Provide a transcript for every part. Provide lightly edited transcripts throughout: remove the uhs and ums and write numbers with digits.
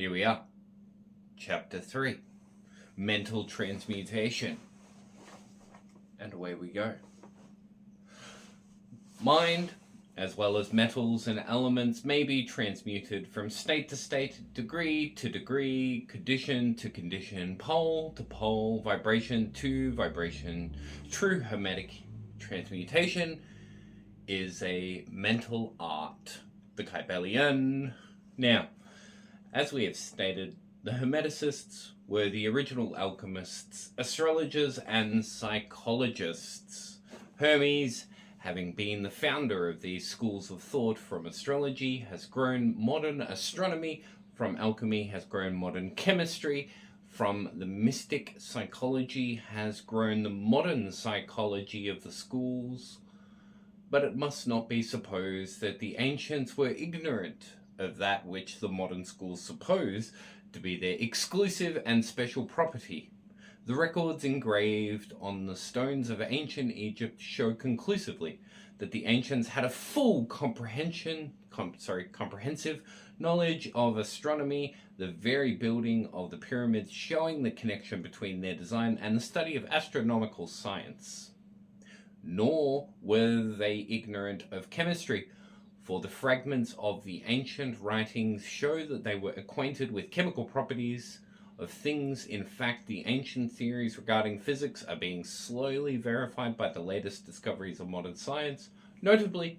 Here we are. Chapter 3. Mental Transmutation. And away we go. Mind, as well as metals and elements, may be transmuted from state to state, degree to degree, condition to condition, pole to pole, vibration to vibration. True hermetic transmutation is a mental art, the Kybalion. Now, as we have stated, the Hermeticists were the original alchemists, astrologers, and psychologists. Hermes, having been the founder of these schools of thought from astrology, has grown modern astronomy. From alchemy has grown modern chemistry. From the mystic psychology has grown the modern psychology of the schools. But it must not be supposed that the ancients were ignorant of that which the modern schools suppose to be their exclusive and special property. The records engraved on the stones of ancient Egypt show conclusively that the ancients had a full comprehensive knowledge of astronomy, the very building of the pyramids showing the connection between their design and the study of astronomical science. Nor were they ignorant of chemistry, for the fragments of the ancient writings show that they were acquainted with chemical properties of things. In fact, the ancient theories regarding physics are being slowly verified by the latest discoveries of modern science, notably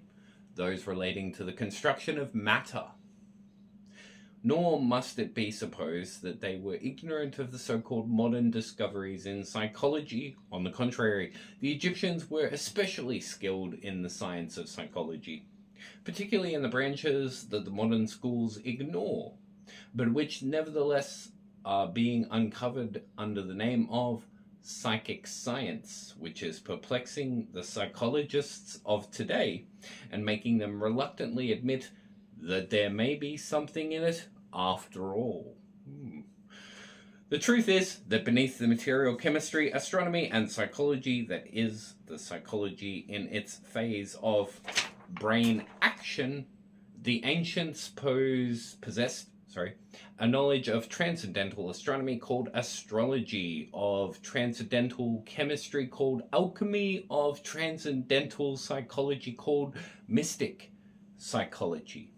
those relating to the construction of matter. Nor must it be supposed that they were ignorant of the so-called modern discoveries in psychology. On the contrary, the Egyptians were especially skilled in the science of psychology, particularly in the branches that the modern schools ignore, but which nevertheless are being uncovered under the name of psychic science, which is perplexing the psychologists of today and making them reluctantly admit that there may be something in it after all. The truth is that beneath the material chemistry, astronomy, and psychology that is the psychology in its phase of brain action, the ancients possessed a knowledge of transcendental astronomy called astrology, of transcendental chemistry called alchemy, of transcendental psychology called mystic psychology.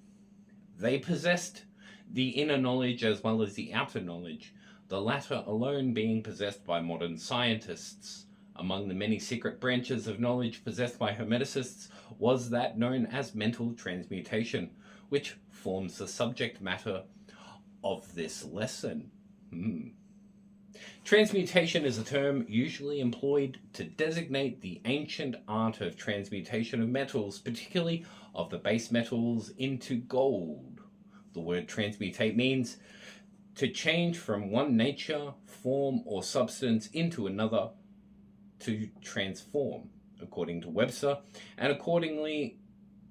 They possessed the inner knowledge as well as the outer knowledge, the latter alone being possessed by modern scientists. Among the many secret branches of knowledge possessed by Hermeticists was that known as mental transmutation, which forms the subject matter of this lesson. Transmutation is a term usually employed to designate the ancient art of transmutation of metals, particularly of the base metals, into gold. The word transmutate means to change from one nature, form, or substance into another, to transform, according to Webster, and accordingly,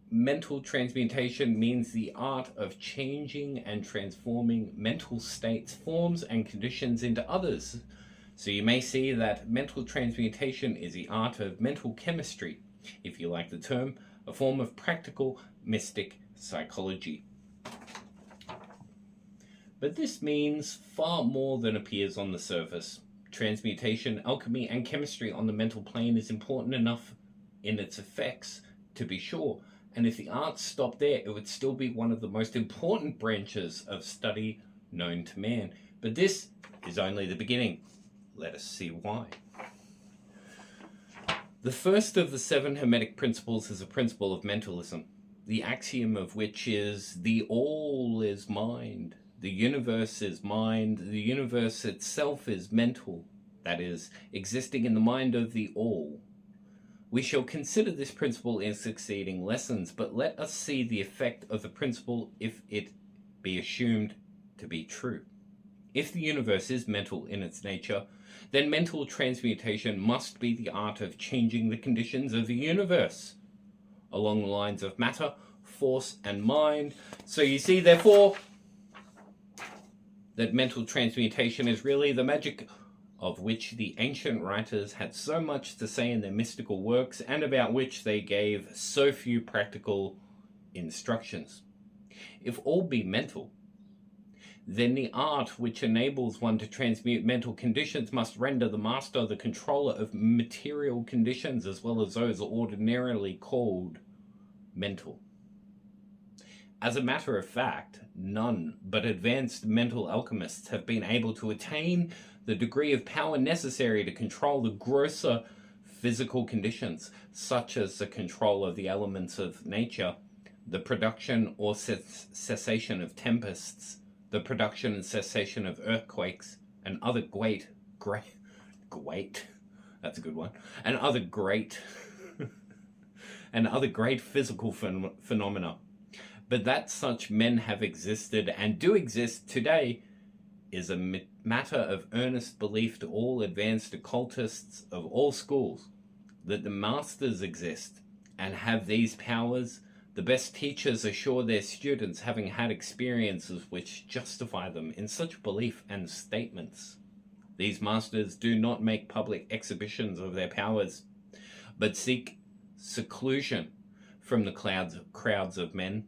mental transmutation means the art of changing and transforming mental states, forms, and conditions into others. So you may see that mental transmutation is the art of mental chemistry, if you like the term, a form of practical mystic psychology. But this means far more than appears on the surface. Transmutation, alchemy, and chemistry on the mental plane is important enough in its effects, to be sure, and if the arts stopped there, it would still be one of the most important branches of study known to man. But this is only the beginning. Let us see why. The first of the 7 Hermetic principles is a principle of mentalism, the axiom of which is the all is mind. The universe is mind. The universe itself is mental, that is, existing in the mind of the all. We shall consider this principle in succeeding lessons, but let us see the effect of the principle if it be assumed to be true. If the universe is mental in its nature, then mental transmutation must be the art of changing the conditions of the universe along the lines of matter, force, and mind. So you see, therefore, that mental transmutation is really the magic of which the ancient writers had so much to say in their mystical works and about which they gave so few practical instructions. If all be mental, then the art which enables one to transmute mental conditions must render the master the controller of material conditions as well as those ordinarily called mental. As a matter of fact, none but advanced mental alchemists have been able to attain the degree of power necessary to control the grosser physical conditions, such as the control of the elements of nature, the production or cessation of tempests, the production and cessation of earthquakes, and other that's a good one, and other great physical phenomena. But that such men have existed and do exist today is a matter of earnest belief to all advanced occultists of all schools. That the masters exist and have these powers, the best teachers assure their students, having had experiences which justify them in such belief and statements. These masters do not make public exhibitions of their powers, but seek seclusion from the crowds of men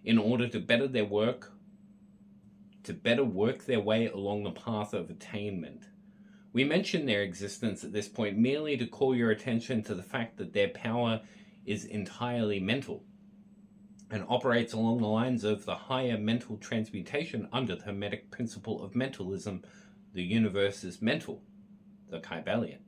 in order to better work their way along the path of attainment. We mention their existence at this point merely to call your attention to the fact that their power is entirely mental and operates along the lines of the higher mental transmutation under the Hermetic principle of mentalism. The universe is mental, the Kybalion.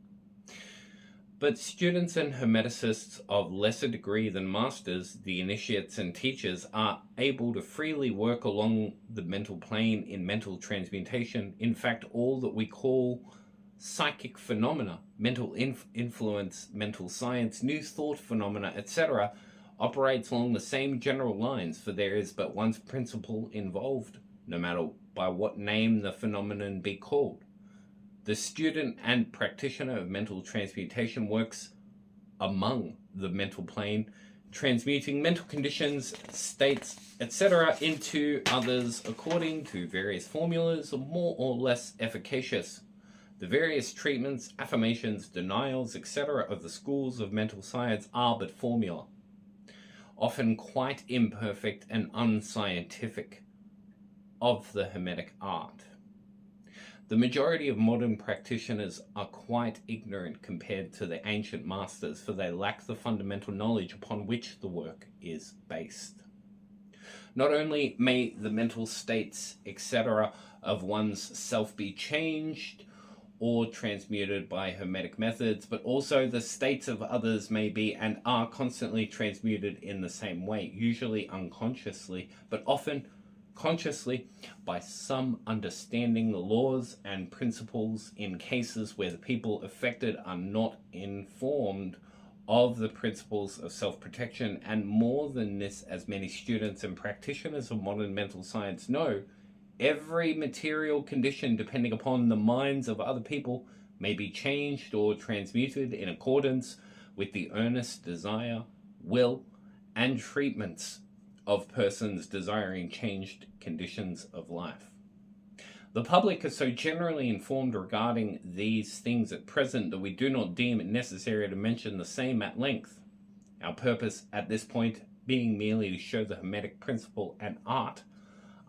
But students and hermeticists of lesser degree than masters, the initiates and teachers, are able to freely work along the mental plane in mental transmutation. In fact, all that we call psychic phenomena, mental influence, mental science, new thought phenomena, etc., operates along the same general lines, for there is but one principle involved, no matter by what name the phenomenon be called. The student and practitioner of mental transmutation works among the mental plane, transmuting mental conditions, states, etc. into others according to various formulas, more or less efficacious. The various treatments, affirmations, denials, etc. of the schools of mental science are but formula, often quite imperfect and unscientific, of the Hermetic art. The majority of modern practitioners are quite ignorant compared to the ancient masters, for they lack the fundamental knowledge upon which the work is based. Not only may the mental states, etc., of one's self be changed or transmuted by Hermetic methods, but also the states of others may be and are constantly transmuted in the same way, usually unconsciously, but often consciously, by some understanding the laws and principles in cases where the people affected are not informed of the principles of self-protection. And more than this, as many students and practitioners of modern mental science know, every material condition, depending upon the minds of other people, may be changed or transmuted in accordance with the earnest desire, will, and treatments of persons desiring changed conditions of life. The public is so generally informed regarding these things at present that we do not deem it necessary to mention the same at length. Our purpose at this point being merely to show the Hermetic principle and art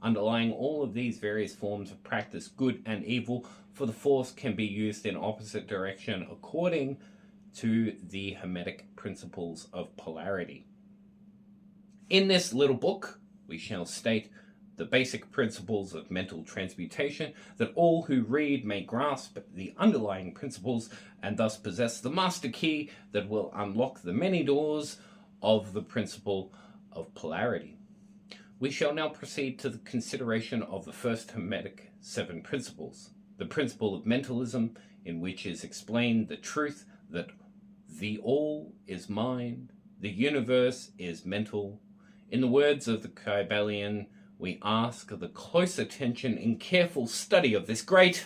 underlying all of these various forms of practice, good and evil, for the force can be used in opposite direction according to the Hermetic principles of polarity. In this little book, we shall state the basic principles of mental transmutation, that all who read may grasp the underlying principles and thus possess the master key that will unlock the many doors of the principle of polarity. We shall now proceed to the consideration of the first Hermetic 7 principles, the principle of mentalism, in which is explained the truth that the all is mind, the universe is mental. In the words of the Kybalion, we ask the close attention and careful study of this great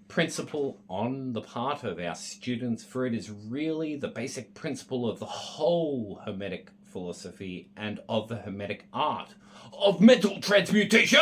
principle on the part of our students, for it is really the basic principle of the whole Hermetic philosophy and of the Hermetic art of mental transmutation.